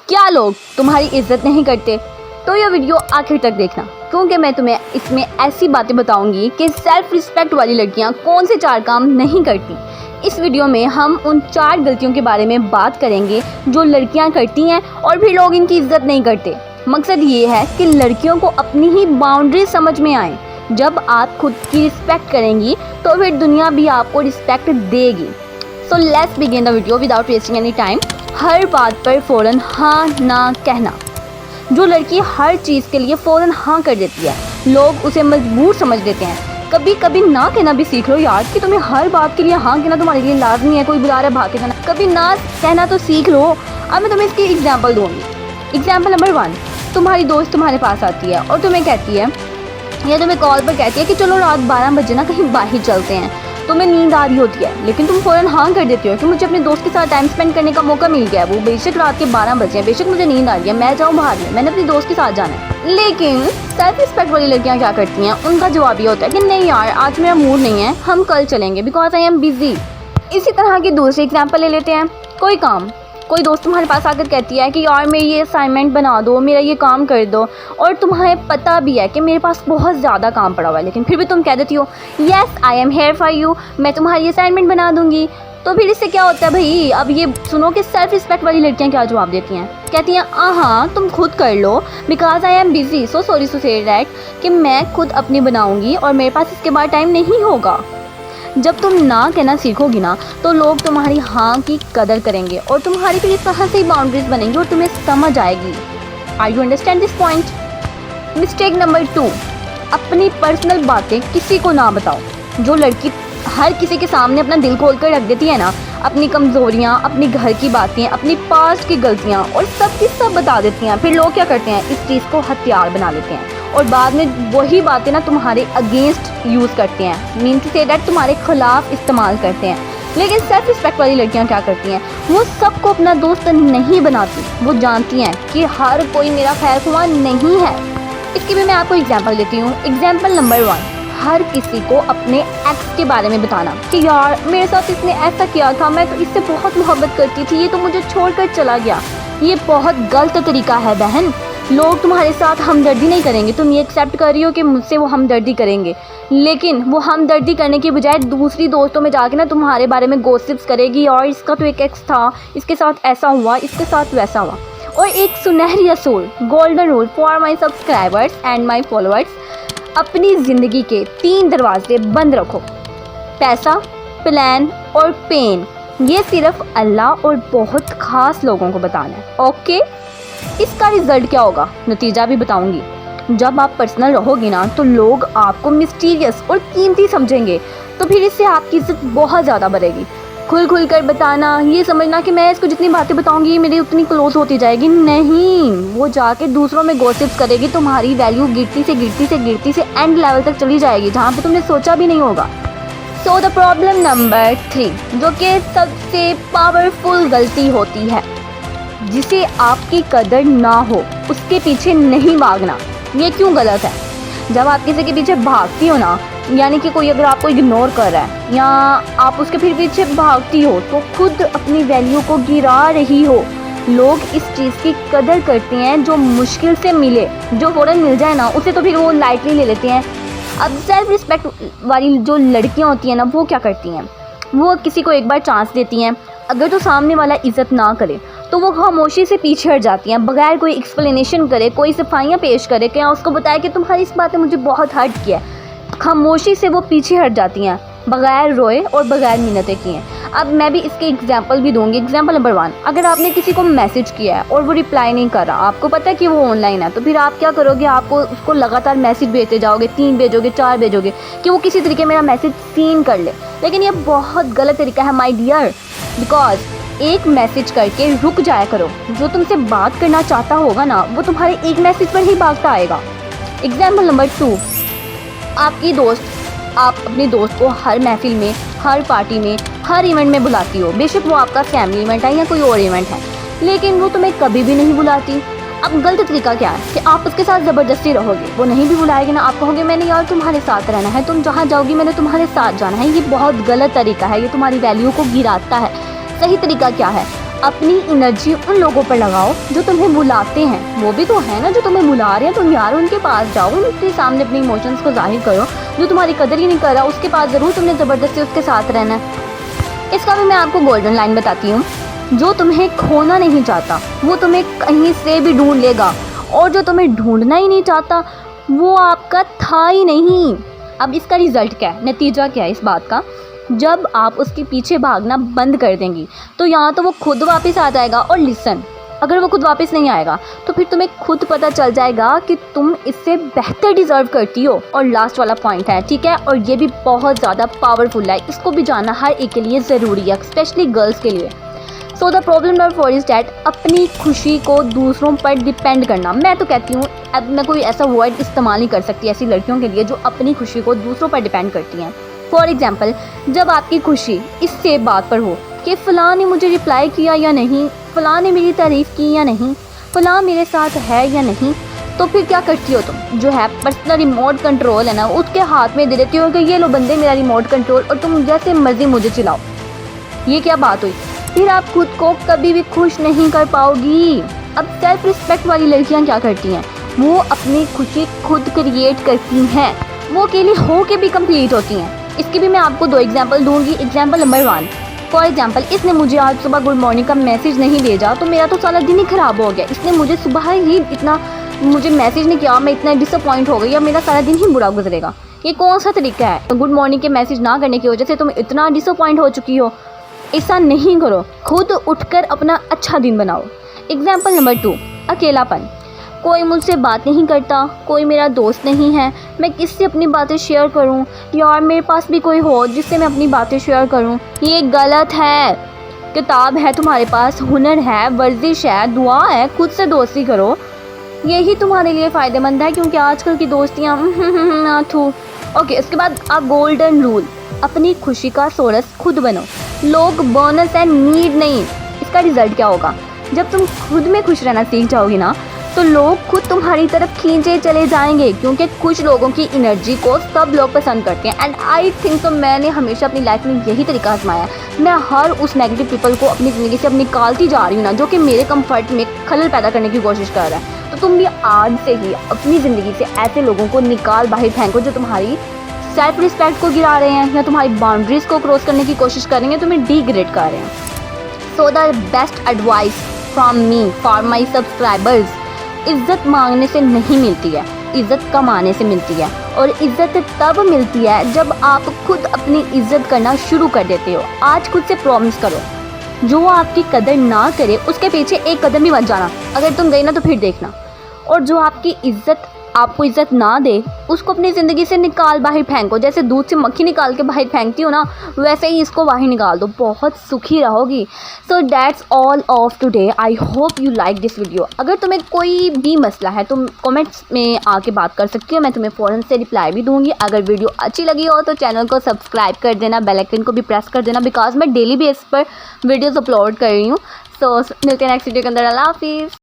क्या लोग तुम्हारी इज्जत नहीं करते? तो ये वीडियो आखिर तक देखना, क्योंकि मैं तुम्हें इसमें ऐसी बातें बताऊंगी कि सेल्फ रिस्पेक्ट वाली लड़कियां कौन से 4 काम नहीं करती। इस वीडियो में हम उन 4 गलतियों के बारे में बात करेंगे जो लड़कियां करती हैं और फिर लोग इनकी इज्जत नहीं करते। मकसद ये है कि लड़कियों को अपनी ही बाउंड्री समझ में आए। जब आप खुद की रिस्पेक्ट करेंगी तो फिर दुनिया भी आपको रिस्पेक्ट देगी। So let's begin the video without wasting any time. हर बात पर फ़ौरन हाँ ना कहना। जो लड़की हर चीज़ के लिए फ़ौरन हाँ कर देती है, लोग उसे मजबूर समझ लेते हैं। कभी कभी ना कहना भी सीख लो यार, कि तुम्हें हर बात के लिए हाँ कहना तुम्हारे लिए लाजमी है। कोई बुला रहा है भाग के जाना, कभी ना कहना तो सीख लो। अब मैं तुम्हें इसकी एग्जाम्पल दूँगी। एग्जाम्पल नंबर 1, तुम्हारी दोस्त तुम्हारे पास आती है और तुम्हें कहती है या तुम्हें कॉल पर कहती है कि चलो रात 12 बजे ना कहीं बाहर चलते हैं। तुम्हें नींद आ रही होती है, लेकिन तुम फ़ौरन हाँ कर देती हो कि मुझे अपने दोस्त के साथ टाइम स्पेंड करने का मौका मिल गया है। वो बेशक रात के 12 बजे हैं, बेशक मुझे नींद आ रही है, मैं जाऊँ बाहर में, मैंने अपने दोस्त के साथ जाना है। लेकिन सेल्फ रिस्पेक्ट वाली लड़कियाँ क्या करती हैं, उनका जवाब ये होता है कि नहीं यार आज मेरा मूड नहीं है, हम कल चलेंगे बिकॉज आई एम बिजी। इसी तरह की दूसरी एग्जाम्पल ले लेते हैं। कोई दोस्त तुम्हारे पास आकर कहती है कि यार मेरी ये असाइनमेंट बना दो, मेरा ये काम कर दो, और तुम्हें पता भी है कि मेरे पास बहुत ज़्यादा काम पड़ा हुआ है, लेकिन फिर भी तुम कह देती हो yes I am here for you, मैं तुम्हारी असाइनमेंट बना दूंगी। तो फिर इससे क्या होता है भाई, अब ये सुनो कि सेल्फ रिस्पेक्ट वाली लड़कियां क्या जवाब देती हैं। कहती हैं हाँ तुम खुद कर लो because I am busy, so sorry to say that, कि मैं खुद अपनी बनाऊंगी और मेरे पास इसके बाद टाइम नहीं होगा। जब तुम ना कहना सीखोगी ना तो लोग तुम्हारी हाँ की कदर करेंगे और तुम्हारी फिर इस तरह से ही बाउंड्रीज बनेंगी और तुम्हें समझ आएगी। Are you understand this point? Mistake number 2, अपनी पर्सनल बातें किसी को ना बताओ। जो लड़की हर किसी के सामने अपना दिल खोल कर रख देती है ना, अपनी कमज़ोरियाँ, अपनी घर की बातें, अपनी पास्ट की गलतियाँ और सब की सब बता देती हैं, फिर लोग क्या करते हैं, इस चीज़ को हथियार बना लेते हैं और बाद में वही बातें ना तुम्हारे अगेंस्ट यूज़ करते हैं, मीन टू से दैट तुम्हारे खिलाफ इस्तेमाल करते हैं। लेकिन सेल्फ रिस्पेक्ट वाली लड़कियां क्या करती हैं, वो सबको अपना दोस्त नहीं बनाती। वो जानती हैं कि हर कोई मेरा खैर ख्वाह नहीं है। इसकी भी मैं आपको एग्जाम्पल देती हूँ। एग्जाम्पल नंबर 1, हर किसी को अपने एक्स के बारे में बताना कि यार मेरे साथ इसने ऐसा किया था, मैं तो इससे बहुत मोहब्बत करती थी, ये तो मुझे छोड़कर चला गया। ये बहुत गलत तरीका है बहन। लोग तुम्हारे साथ हमदर्दी नहीं करेंगे, तुम ये एक्सेप्ट कर रही हो कि मुझसे वो हमदर्दी करेंगे, लेकिन वो हमदर्दी करने की बजाय दूसरी दोस्तों में जाके ना तुम्हारे बारे में गॉसिप्स करेगी, और इसका तो एक एक्स था, इसके साथ ऐसा हुआ, इसके साथ वैसा हुआ। और एक सुनहरी असूल, golden rule for my subscribers and my followers, अपनी ज़िंदगी के 3 दरवाजे बंद रखो, पैसा, प्लान और पेन। ये सिर्फ अल्लाह और बहुत ख़ास लोगों को बताना है, ओके? इसका रिज़ल्ट क्या होगा, नतीजा भी बताऊंगी। जब आप पर्सनल रहोगी ना तो लोग आपको मिस्टीरियस और कीमती समझेंगे, तो फिर इससे आपकी इज्जत बहुत ज़्यादा बढ़ेगी। खुल कर बताना, ये समझना कि मैं इसको जितनी बातें बताऊंगी मेरी उतनी क्लोज होती जाएगी, नहीं, वो जाके दूसरों में गॉसिप्स करेगी, तुम्हारी वैल्यू गिरती से एंड लेवल तक चली जाएगी जहाँ पे तुमने सोचा भी नहीं होगा। सो द प्रॉब्लम नंबर 3, जो कि सबसे पावरफुल गलती होती है, जिसे आपकी कदर ना हो उसके पीछे नहीं भागना। ये क्यों गलत है? जब आप किसी के पीछे भागती हो ना, यानी कि कोई अगर आपको इग्नोर कर रहा है या आप उसके फिर पीछे भागती हो, तो खुद अपनी वैल्यू को गिरा रही हो। लोग इस चीज़ की कदर करते हैं जो मुश्किल से मिले, जो फ़ौरन मिल जाए ना उसे तो फिर वो लाइटली ले लेते हैं। अब सेल्फ रिस्पेक्ट वाली जो लड़कियाँ होती हैं ना, वो क्या करती हैं, वो किसी को एक बार चांस देती हैं, अगर तो सामने वाला इज़्ज़त ना करे तो वो खामोशी से पीछे हट जाती हैं, बगैर कोई एक्सप्लेनेशन करे, कोई सफाइयाँ पेश करे, क्या उसको बताए कि तुम्हारी इस बात ने मुझे बहुत हर्ट किया है। खामोशी से वो पीछे हट जाती हैं, बगैर रोए और बगैर मिन्नतें किए। अब मैं भी इसके एग्जाम्पल भी दूंगी। एग्जाम्पल नंबर 1, अगर आपने किसी को मैसेज किया है और वो रिप्लाई नहीं कर रहा, आपको पता है कि वो ऑनलाइन है, तो फिर आप क्या करोगे, आपको उसको लगातार मैसेज भेजते जाओगे, 3 भेजोगे, 4 भेजोगे कि वो किसी तरीके मेरा मैसेज सीन कर ले। लेकिन ये बहुत गलत तरीका है माई डियर, बिकॉज एक मैसेज करके रुक जाया करो। जो तुमसे बात करना चाहता होगा ना, वो तुम्हारे एक मैसेज पर ही भागता आएगा। एग्जाम्पल नंबर 2, आपकी दोस्त, आप अपने दोस्त को हर महफिल में, हर पार्टी में, हर इवेंट में बुलाती हो, बेशक वो आपका फैमिली इवेंट है या कोई और इवेंट है, लेकिन वो तुम्हें कभी भी नहीं बुलाती। अब गलत तरीका क्या है कि आप उसके साथ ज़बरदस्ती रहोगे, वो नहीं भी बुलाएगी ना, आप कहोगे मैंने यार तुम्हारे साथ रहना है, तुम जहाँ जाओगी मैंने तुम्हारे साथ जाना है। ये बहुत गलत तरीका है, ये तुम्हारी वैल्यू को गिराता है। सही तरीका क्या है, अपनी एनर्जी उन लोगों पर लगाओ जो तुम्हें बुलाते हैं। वो भी तो है ना जो तुम्हें बुला रहे हैं, तुम यार उनके पास जाओ, उनके सामने अपने इमोशंस को जाहिर करो। जो तुम्हारी कदर ही नहीं कर रहा उसके पास ज़रूर तुमने ज़बरदस्ती उसके साथ रहना है। इसका भी मैं आपको गोल्डन लाइन बताती हूँ, जो तुम्हें खोना नहीं चाहता वो तुम्हें कहीं से भी ढूंढ लेगा, और जो तुम्हें ढूंढना ही नहीं चाहता वो आपका था ही नहीं। अब इसका रिज़ल्ट क्या है, नतीजा क्या है इस बात का? जब आप उसके पीछे भागना बंद कर देंगी तो यहाँ तो वो खुद वापस आ जाएगा। और लिसन, अगर वो खुद वापस नहीं आएगा तो फिर तुम्हें खुद पता चल जाएगा कि तुम इससे बेहतर डिज़र्व करती हो। और लास्ट वाला पॉइंट है, ठीक है, और ये भी बहुत ज़्यादा पावरफुल है, इसको भी जानना हर एक के लिए ज़रूरी है, स्पेशली गर्ल्स के लिए। So the problem number 4 is that अपनी खुशी को दूसरों पर डिपेंड करना। मैं तो कहती हूँ अब मैं कोई ऐसा वर्ड इस्तेमाल नहीं कर सकती ऐसी लड़कियों के लिए जो अपनी खुशी को दूसरों पर डिपेंड करती हैं। फॉर एग्ज़ाम्पल, जब आपकी खुशी इससे बात पर हो कि फ़लाँ ने मुझे रिप्लाई किया या नहीं, फ़लाँ ने मेरी तारीफ़ की या नहीं, फ़लाँ मेरे साथ है या नहीं, तो फिर क्या करती हो तुम? जो है पर्सनल रिमोट कंट्रोल है ना, उसके हाथ में दे देती हो कि ये लो बंदे मेरा रिमोट कंट्रोल, और तुम जैसे मर्जी मुझे चलाओ। ये क्या बात हुई? फिर आप खुद को कभी भी खुश नहीं कर पाओगी। अब सेल्फ रिस्पेक्ट वाली लड़कियां क्या करती हैं, वो अपनी खुशी खुद क्रिएट करती हैं, वो अकेली हो के भी कंप्लीट होती हैं। इसकी भी मैं आपको 2 एग्जांपल दूंगी। एग्जांपल नंबर 1, फॉर एग्जांपल, इसने मुझे आज सुबह गुड मॉर्निंग का मैसेज नहीं भेजा तो मेरा तो सारा दिन ही ख़राब हो गया। इसने मुझे सुबह ही इतना मुझे मैसेज नहीं किया, मैं इतना डिसअपॉइंट हो गई, या मेरा सारा दिन ही बुरा गुजरेगा। ये कौन सा तरीका है? गुड मॉर्निंग के मैसेज ना करने की वजह से तुम इतना डिसअपॉइंट हो चुकी हो। ऐसा नहीं करो, खुद उठकर अपना अच्छा दिन बनाओ। एग्जाम्पल नंबर 2, अकेलापन। कोई मुझसे बात नहीं करता, कोई मेरा दोस्त नहीं है, मैं किससे अपनी बातें शेयर करूं? यार मेरे पास भी कोई हो जिससे मैं अपनी बातें शेयर करूं। ये गलत है। किताब है तुम्हारे पास, हुनर है, वर्जिश है, दुआ है, खुद से दोस्ती करो, यही तुम्हारे लिए फ़ायदेमंद है, क्योंकि आजकल की दोस्तियाँ ओके। इसके बाद गोल्डन रूल, अपनी खुशी का सोर्स खुद बनो, लोग बोनस एंड नीड नहीं। इसका रिजल्ट क्या होगा? जब तुम खुद में खुश रहना सीख जाओगी ना तो लोग खुद तुम्हारी तरफ खींचे चले जाएंगे, क्योंकि कुछ लोगों की एनर्जी को सब लोग पसंद करते हैं। एंड आई थिंक तो मैंने हमेशा अपनी लाइफ में यही तरीका आजमाया है। मैं हर उस नेगेटिव पीपल को अपनी ज़िंदगी से अब निकालती जा रही हूँ ना, जो कि मेरे कंफर्ट में खलल पैदा करने की कोशिश कर रहा है। तो तुम भी आज से ही अपनी ज़िंदगी से ऐसे लोगों को निकाल बाहर फेंको जो तुम्हारी सेल्फ रिस्पेक्ट को गिरा रहे हैं या तुम्हारी बाउंड्रीज़ को क्रॉस करने की कोशिश कर रहे हैं, तुम्हें डिग्रेड कर रहे हैं। So the best advice from me for my subscribers, इज़्ज़त मांगने से नहीं मिलती है, इज़्ज़त कमाने से मिलती है। और इज़्ज़त तब मिलती है जब आप खुद अपनी इज़्ज़त करना शुरू कर देते हो। आज खुद से प्रॉमिस करो, जो आपकी कदर ना करे उसके पीछे एक कदम भी मत जाना। अगर तुम गई ना तो फिर देखना। और जो आपकी इज़्ज़त आपको इज़्ज़त ना दे उसको अपनी ज़िंदगी से निकाल बाहर फेंको। जैसे दूध से मक्खी निकाल के बाहर फेंकती हो ना, वैसे ही इसको बाहर निकाल दो, बहुत सुखी रहोगी। So that's all of today. I hope you like this video. अगर तुम्हें कोई भी मसला है तुम कमेंट्स में आके बात कर सकती हो, मैं तुम्हें फ़ौरन से रिप्लाई भी दूंगी। अगर वीडियो अच्छी लगी हो तो चैनल को सब्सक्राइब कर देना, बेल आइकन को भी प्रेस कर देना, बिकॉज मैं डेली बेस पर वीडियोज़ अपलोड कर रही हूँ। सो मिलते हैं नेक्स्ट वीडियो के अंदर। अल्लाह हाफिज़।